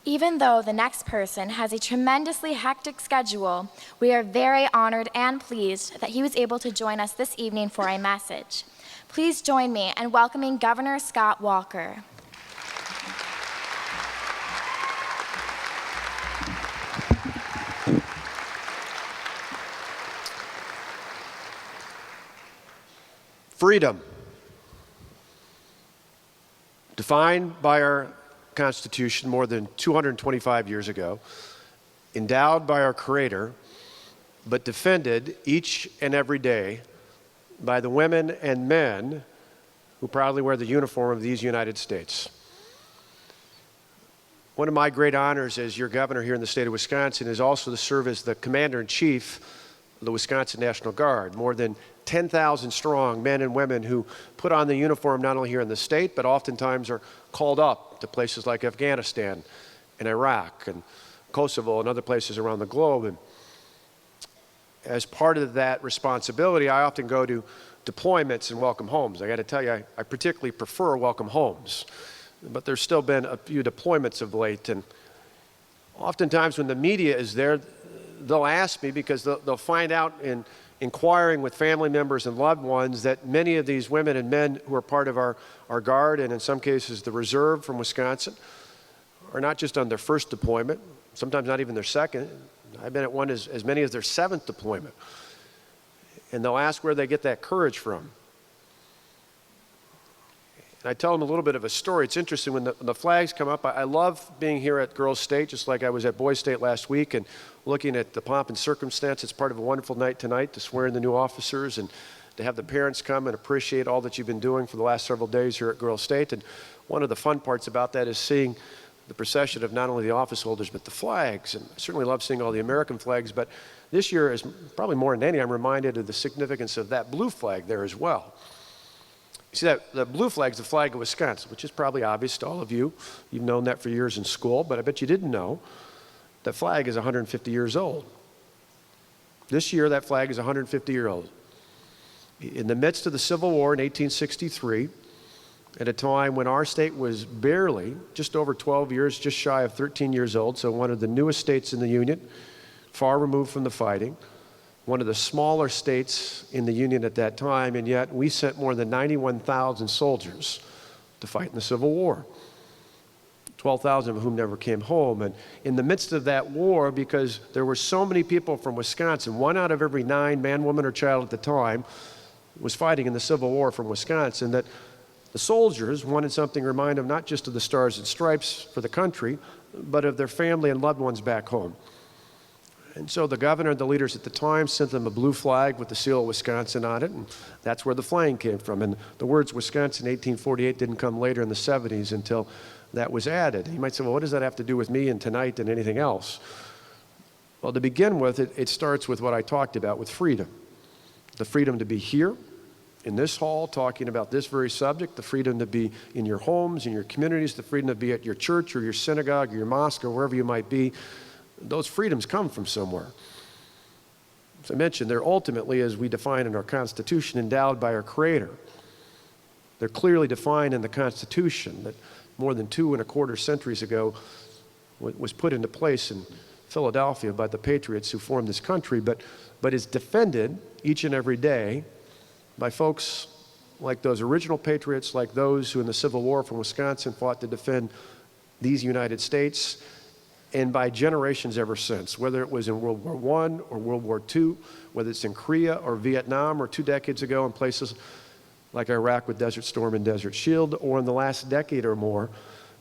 Even though the next person has a tremendously hectic schedule, we are very honored and pleased that he was able to join us this evening for a message. Please join me in welcoming Governor Scott Walker. Freedom, defined by our Constitution more than 225 years ago, endowed by our Creator, but defended each and every day by the women and men who proudly wear the uniform of these United States. One of my great honors as your governor here in the state of Wisconsin is also to serve as the Commander-in-Chief of the Wisconsin National Guard. More than 10,000 strong men and women who put on the uniform not only here in the state, but oftentimes are called up to places like Afghanistan and Iraq and Kosovo and other places around the globe. And as part of that responsibility, I often go to deployments and welcome homes. I got to tell you, I particularly prefer welcome homes, but there's still been a few deployments of late. And oftentimes when the media is there, they'll ask me because they'll find out in inquiring with family members and loved ones that many of these women and men who are part of our Guard, and in some cases the Reserve from Wisconsin, are not just on their first deployment, sometimes not even their second. I've been at one as many as their seventh deployment. And they'll ask where they get that courage from. And I tell them a little bit of a story. It's interesting when the flags come up. I love being here at Girls State, just like I was at Boys State last week, and looking at the pomp and circumstance. It's part of a wonderful night tonight to swear in the new officers and to have the parents come and appreciate all that you've been doing for the last several days here at Girls State. And one of the fun parts about that is seeing the procession of not only the office holders, but the flags. And I certainly love seeing all the American flags, but this year, is probably more than any, I'm reminded of the significance of that blue flag there as well. You see, the blue flag is the flag of Wisconsin, which is probably obvious to all of you. You've known that for years in school, but I bet you didn't know that flag is 150 years old. This year, that flag is 150 years old. In the midst of the Civil War in 1863, at a time when our state was barely, just over 12 years, just shy of 13 years old, so one of the newest states in the Union, far removed from the fighting, one of the smaller states in the Union at that time, and yet we sent more than 91,000 soldiers to fight in the Civil War. 12,000 of whom never came home. And in the midst of that war, because there were so many people from Wisconsin, 1 out of every 9 man, woman, or child at the time was fighting in the Civil War from Wisconsin, that the soldiers wanted something to remind them not just of the Stars and Stripes for the country, but of their family and loved ones back home. And so the governor and the leaders at the time sent them a blue flag with the seal of Wisconsin on it, and that's where the flag came from. And the words Wisconsin 1848 didn't come later in the 70s until that was added. You might say, well, what does that have to do with me and tonight and anything else? Well, to begin with, it starts with what I talked about with freedom. The freedom to be here in this hall talking about this very subject, the freedom to be in your homes, in your communities, the freedom to be at your church or your synagogue or your mosque or wherever you might be. Those freedoms come from somewhere. As I mentioned, they're ultimately, as we define in our Constitution, endowed by our Creator. They're clearly defined in the Constitution that more than 2¼ centuries ago was put into place in Philadelphia by the patriots who formed this country, but is defended each and every day by folks like those original patriots, like those who in the Civil War from Wisconsin fought to defend these United States, and by generations ever since, whether it was in World War I or World War II, whether it's in Korea or Vietnam, or 2 decades ago in places like Iraq with Desert Storm and Desert Shield, or in the last decade or more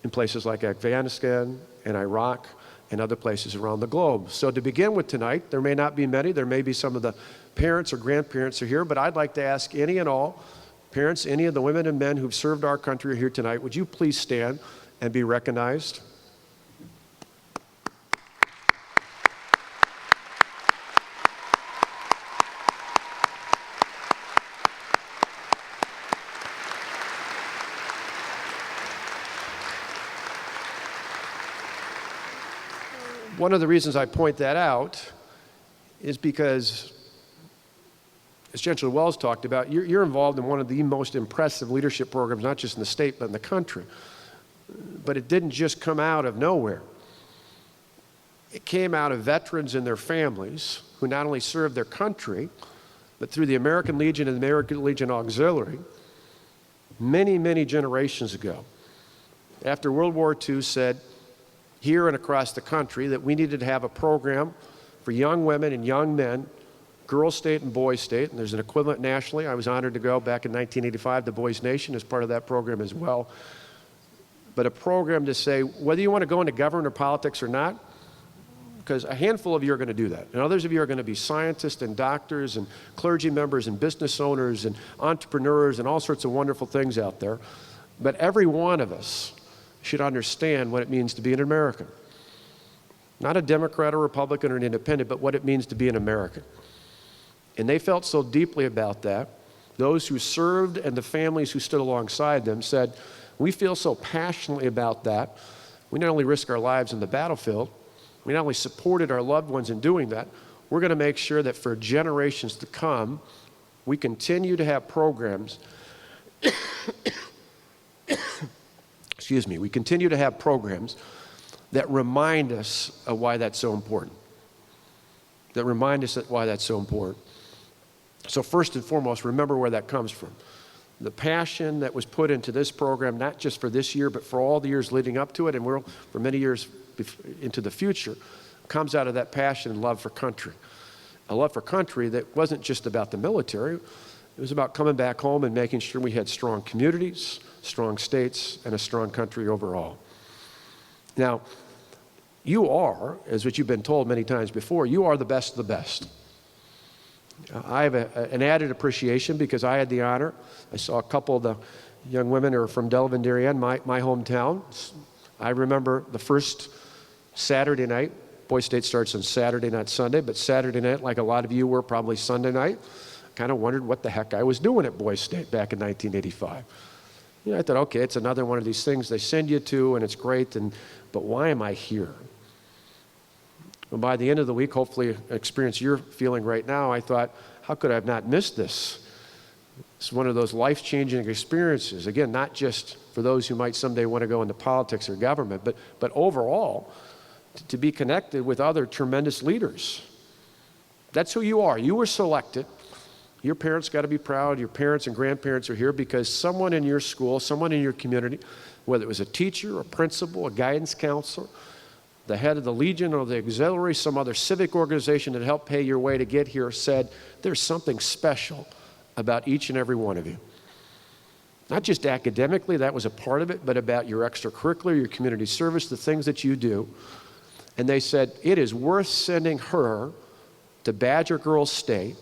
in places like Afghanistan and Iraq and other places around the globe. So to begin with tonight, there may not be many, there may be some of the parents or grandparents are here, but I'd like to ask any and all parents, any of the women and men who've served our country here tonight, would you please stand and be recognized? One of the reasons I point that out is because, as Chancellor Wells talked about, you're involved in one of the most impressive leadership programs, not just in the state, but in the country. But it didn't just come out of nowhere. It came out of veterans and their families who not only served their country, but through the American Legion and the American Legion Auxiliary, many, many generations ago, after World War II, said here and across the country that we needed to have a program for young women and young men, Girls State and Boys State, and there's an equivalent nationally. I was honored to go back in 1985 to Boys Nation as part of that program as well. But a program to say, whether you want to go into government or politics or not, because a handful of you are going to do that, and others of you are going to be scientists and doctors and clergy members and business owners and entrepreneurs and all sorts of wonderful things out there. But every one of us should understand what it means to be an American. Not a Democrat or Republican or an independent, but what it means to be an American. And they felt so deeply about that. Those who served and the families who stood alongside them said, we feel so passionately about that. We not only risk our lives in the battlefield, we not only supported our loved ones in doing that, we're going to make sure that for generations to come, we continue to have programs excuse me, we continue to have programs that remind us of why that's so important. That remind us why that's so important. So first and foremost, remember where that comes from. The passion that was put into this program, not just for this year, but for all the years leading up to it, and for many years into the future, comes out of that passion and love for country. A love for country that wasn't just about the military. It was about coming back home and making sure we had strong communities, strong states, and a strong country overall. Now, you are, as what you've been told many times before, you are the best of the best. I have an added appreciation because I had the honor. I saw a couple of the young women who are from Delavan, Darien, my hometown. I remember the first Saturday night. Boys State starts on Saturday, not Sunday, but Saturday night, like a lot of you were, probably Sunday night. Kind of wondered what the heck I was doing at Boys State back in 1985. You know, I thought, okay, it's another one of these things they send you to, and it's great, but why am I here? And by the end of the week, hopefully, an experience you're feeling right now, I thought, how could I have not missed this? It's one of those life-changing experiences. Again, not just for those who might someday want to go into politics or government, but overall, to be connected with other tremendous leaders. That's who you are. You were selected. Your parents got to be proud. Your parents and grandparents are here because someone in your school, someone in your community, whether it was a teacher, a principal, a guidance counselor, the head of the Legion or the Auxiliary, some other civic organization that helped pay your way to get here, said there's something special about each and every one of you. Not just academically, that was a part of it, but about your extracurricular, your community service, the things that you do. And they said, it is worth sending her to Badger Girls State,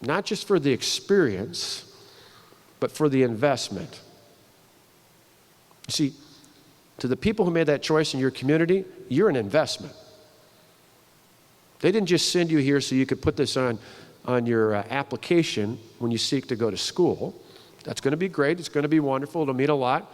not just for the experience, but for the investment. You see, to the people who made that choice in your community, you're an investment. They didn't just send you here so you could put this on your application when you seek to go to school. That's going to be great. It's going to be wonderful. It'll mean a lot.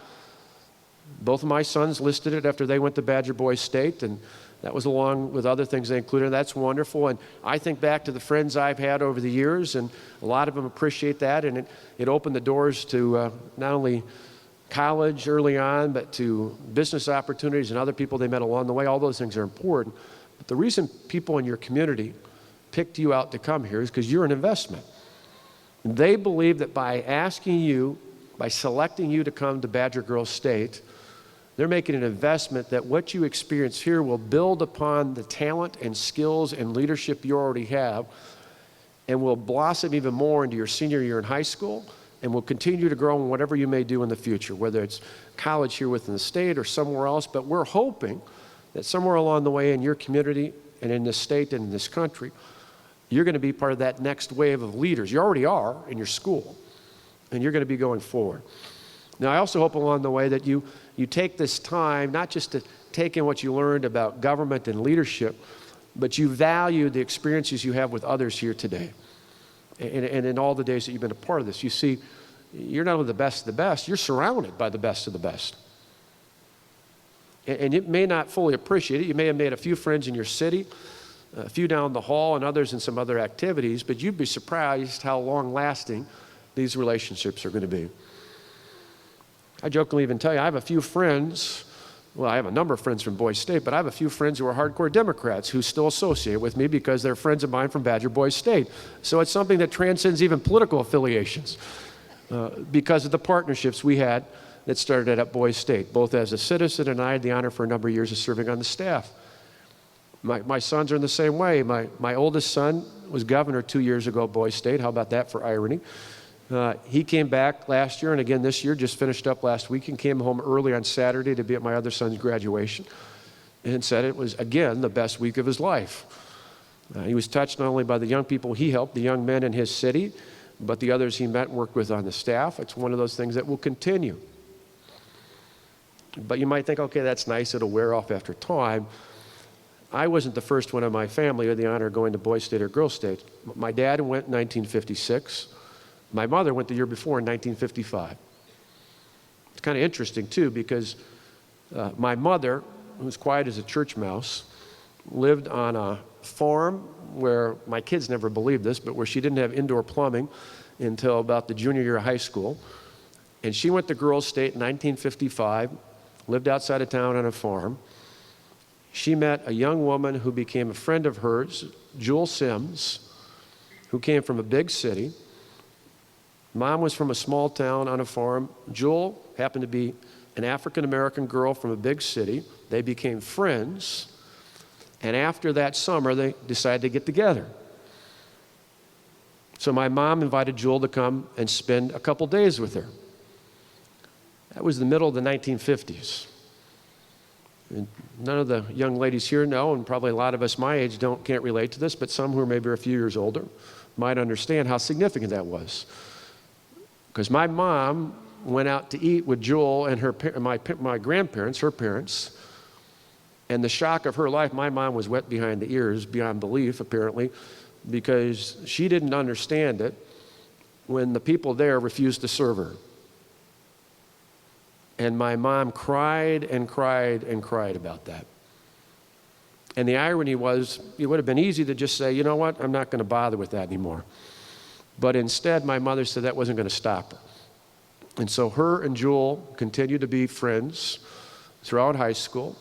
Both of my sons listed it after they went to Badger Boys State, and that was along with other things they included. That's wonderful. And I think back to the friends I've had over the years, and a lot of them appreciate that. And it opened the doors to not only college early on, but to business opportunities and other people they met along the way. All those things are important. But the reason people in your community picked you out to come here is because you're an investment. And they believe that by asking you, by selecting you to come to Badger Girls State, they're making an investment that what you experience here will build upon the talent and skills and leadership you already have, and will blossom even more into your senior year in high school, and will continue to grow in whatever you may do in the future, whether it's college here within the state or somewhere else. But we're hoping that somewhere along the way in your community and in this state and in this country, you're going to be part of that next wave of leaders. You already are in your school, and you're going to be going forward. Now, I also hope along the way that you take this time, not just to take in what you learned about government and leadership, but you value the experiences you have with others here today. And in all the days that you've been a part of this, you see, you're not only the best of the best, you're surrounded by the best of the best. And you may not fully appreciate it. You may have made a few friends in your city, a few down the hall, and others in some other activities, but you'd be surprised how long-lasting these relationships are going to be. I jokingly even tell you, I have a few friends Well, I have a number of friends from Boys State, but I have a few friends who are hardcore Democrats who still associate with me because they're friends of mine from Badger Boys State. So it's something that transcends even political affiliations because of the partnerships we had that started at Boys State, both as a citizen and I had the honor for a number of years of serving on the staff. My sons are in the same way. My oldest son was governor 2 years ago at Boys State. How about that for irony? He came back last year and again this year, just finished up last week and came home early on Saturday to be at my other son's graduation and said it was, again, the best week of his life. He was touched not only by the young people he helped, the young men in his city, but the others he met and worked with on the staff. It's one of those things that will continue. But you might think, okay, that's nice, it'll wear off after time. I wasn't the first one in my family who had the honor of going to Boys State or Girls State. My dad went in 1956. My mother went the year before in 1955. It's kind of interesting, too, because my mother, who was quiet as a church mouse, lived on a farm where my kids never believed this, but where she didn't have indoor plumbing until about the junior year of high school. And she went to Girls State in 1955, lived outside of town on a farm. She met a young woman who became a friend of hers, Jewel Sims, who came from a big city. Mom was from a small town on a farm. Jewel happened to be an African-American girl from a big city. They became friends. And after that summer, they decided to get together. So my mom invited Jewel to come and spend a couple days with her. That was the middle of the 1950s. And none of the young ladies here know, and probably a lot of us my age can't relate to this, but some who are maybe a few years older might understand how significant that was. Because my mom went out to eat with Jewel and my grandparents, her parents, and the shock of her life, my mom was wet behind the ears, beyond belief, apparently, because she didn't understand it when the people there refused to serve her. And my mom cried and cried and cried about that. And the irony was, it would have been easy to just say, you know what, I'm not going to bother with that anymore. But instead, my mother said that wasn't going to stop her. And so her and Jewel continued to be friends throughout high school.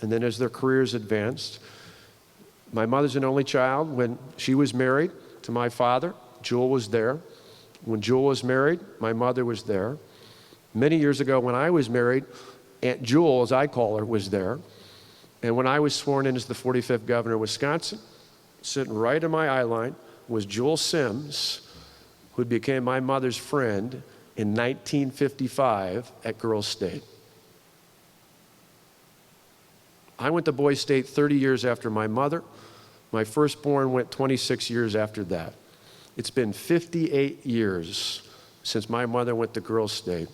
And then as their careers advanced, my mother's an only child. When she was married to my father, Jewel was there. When Jewel was married, my mother was there. Many years ago when I was married, Aunt Jewel, as I call her, was there. And when I was sworn in as the 45th governor of Wisconsin, sitting right in my eye line was Jewel Sims, who became my mother's friend in 1955 at Girls State. I went to Boys State 30 years after my mother. My firstborn went 26 years after that. It's been 58 years since my mother went to Girls State.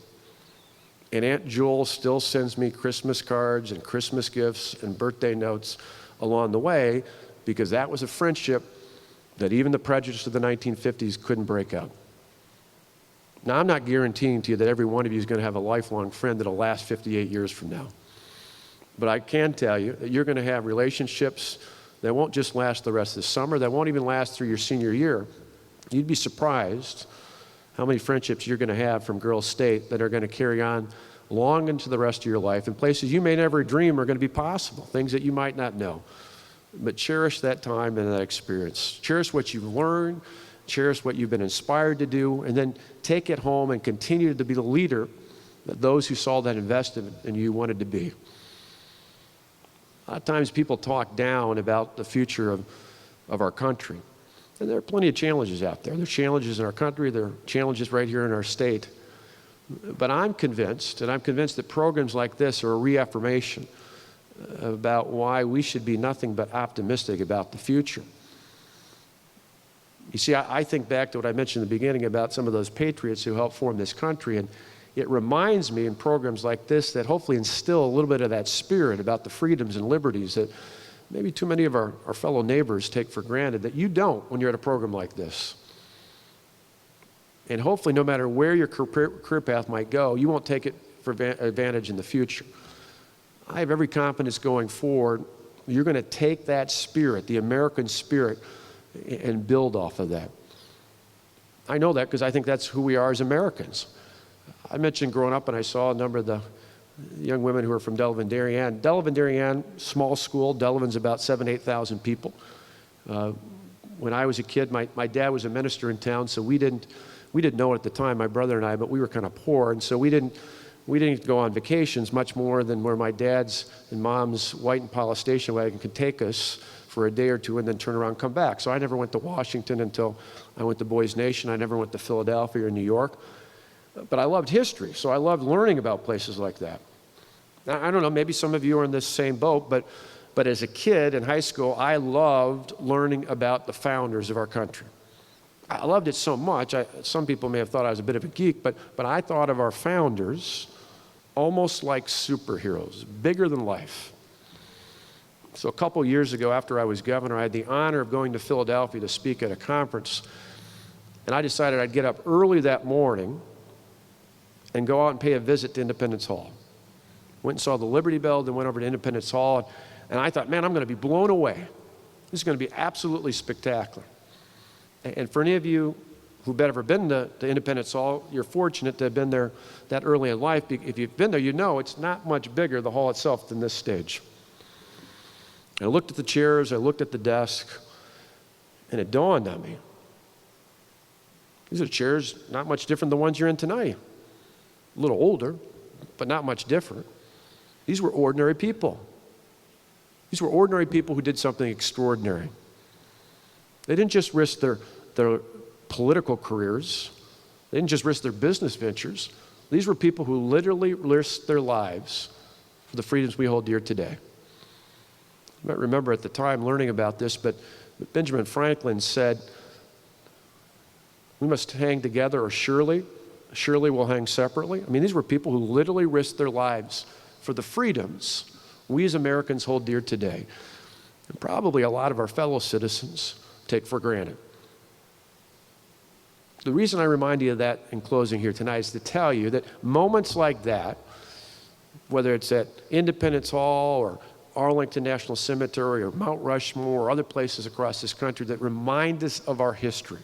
And Aunt Jewel still sends me Christmas cards and Christmas gifts and birthday notes along the way because that was a friendship that even the prejudice of the 1950s couldn't break up. Now, I'm not guaranteeing to you that every one of you is going to have a lifelong friend that'll last 58 years from now. But I can tell you that you're going to have relationships that won't just last the rest of the summer, that won't even last through your senior year. You'd be surprised how many friendships you're going to have from Girls State that are going to carry on long into the rest of your life in places you may never dream are going to be possible, things that you might not know. But cherish that time and that experience. Cherish what you've learned, cherish what you've been inspired to do, and then take it home and continue to be the leader that those who saw that invested in you wanted to be. A lot of times people talk down about the future of our country. And there are plenty of challenges out there. There are challenges in our country, there are challenges right here in our state. But I'm convinced, and I'm convinced that programs like this are a reaffirmation about why we should be nothing but optimistic about the future. You see, I think back to what I mentioned in the beginning about some of those patriots who helped form this country, and it reminds me in programs like this that hopefully instill a little bit of that spirit about the freedoms and liberties that maybe too many of our fellow neighbors take for granted that you don't when you're at a program like this. And hopefully, no matter where your career path might go, you won't take it for advantage in the future. I have every confidence going forward, you're going to take that spirit, the American spirit, and build off of that. I know that because I think that's who we are as Americans. I mentioned growing up and I saw a number of the young women who are from Delavan, Darien. Delavan, Darien, small school. Delavan's about 7,000 to 8,000 people. When I was a kid, my dad was a minister in town, so we didn't know it at the time, my brother and I, but we were kind of poor, and so we didn't go on vacations much more than where my dad's and mom's white and polished station wagon could take us for a day or two and then turn around and come back. So I never went to Washington until I went to Boys Nation. I never went to Philadelphia or New York. But I loved history, so I loved learning about places like that. Now, I don't know, maybe some of you are in this same boat, but as a kid in high school, I loved learning about the founders of our country. I loved it so much, some people may have thought I was a bit of a geek, but I thought of our founders almost like superheroes, bigger than life. So a couple years ago, after I was governor, I had the honor of going to Philadelphia to speak at a conference, and I decided I'd get up early that morning and go out and pay a visit to Independence Hall. Went and saw the Liberty Bell, then went over to Independence Hall, and I thought, man, I'm going to be blown away. This is going to be absolutely spectacular. And for any of you who've ever been to Independence Hall, you're fortunate to have been there that early in life. If you've been there, you know it's not much bigger, the hall itself, than this stage. I looked at the chairs, I looked at the desk, and it dawned on me. These are chairs not much different than the ones you're in tonight. A little older, but not much different. These were ordinary people. These were ordinary people who did something extraordinary. They didn't just risk their political careers. They didn't just risk their business ventures. These were people who literally risked their lives for the freedoms we hold dear today. You might remember at the time learning about this, but Benjamin Franklin said, we must hang together or surely we'll hang separately. I mean, these were people who literally risked their lives for the freedoms we as Americans hold dear today, and probably a lot of our fellow citizens take for granted. The reason I remind you of that in closing here tonight is to tell you that moments like that, whether it's at Independence Hall or Arlington National Cemetery or Mount Rushmore or other places across this country that remind us of our history,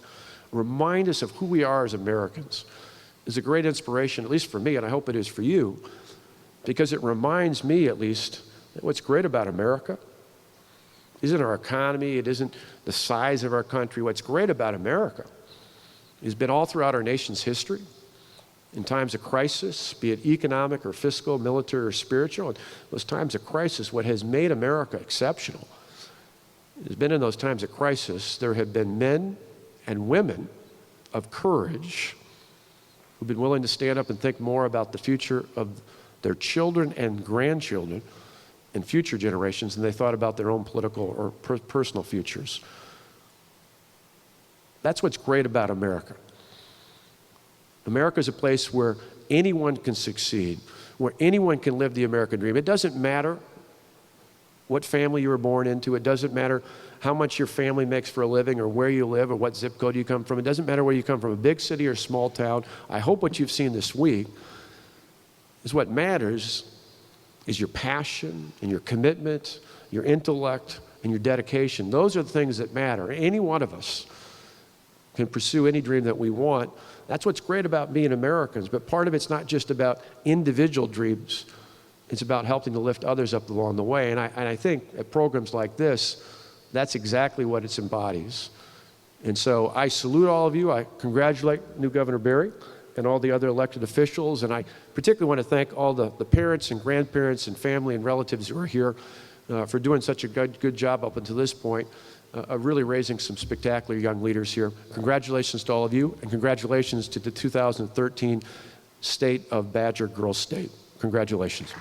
remind us of who we are as Americans, is a great inspiration, at least for me, and I hope it is for you, because it reminds me, at least, that what's great about America isn't our economy, it isn't the size of our country. What's great about America has been all throughout our nation's history, in times of crisis, be it economic or fiscal, military or spiritual, in those times of crisis, what has made America exceptional has been in those times of crisis, there have been men and women of courage who've been willing to stand up and think more about the future of their children and grandchildren and future generations than they thought about their own political or personal futures. That's what's great about America. America is a place where anyone can succeed, where anyone can live the American dream. It doesn't matter what family you were born into. It doesn't matter how much your family makes for a living or where you live or what zip code you come from. It doesn't matter where you come from, a big city or small town. I hope what you've seen this week is what matters is your passion and your commitment, your intellect and your dedication. Those are the things that matter. Any one of us can pursue any dream that we want. That's what's great about being Americans, but part of it's not just about individual dreams. It's about helping to lift others up along the way. And I think at programs like this, that's exactly what it embodies. And so I salute all of you. I congratulate new Governor Berry and all the other elected officials. And I particularly want to thank all the parents and grandparents and family and relatives who are here for doing such a good job up until this point of really raising some spectacular young leaders here. Congratulations to all of you, and congratulations to the 2013 State of Badger Girls State. Congratulations.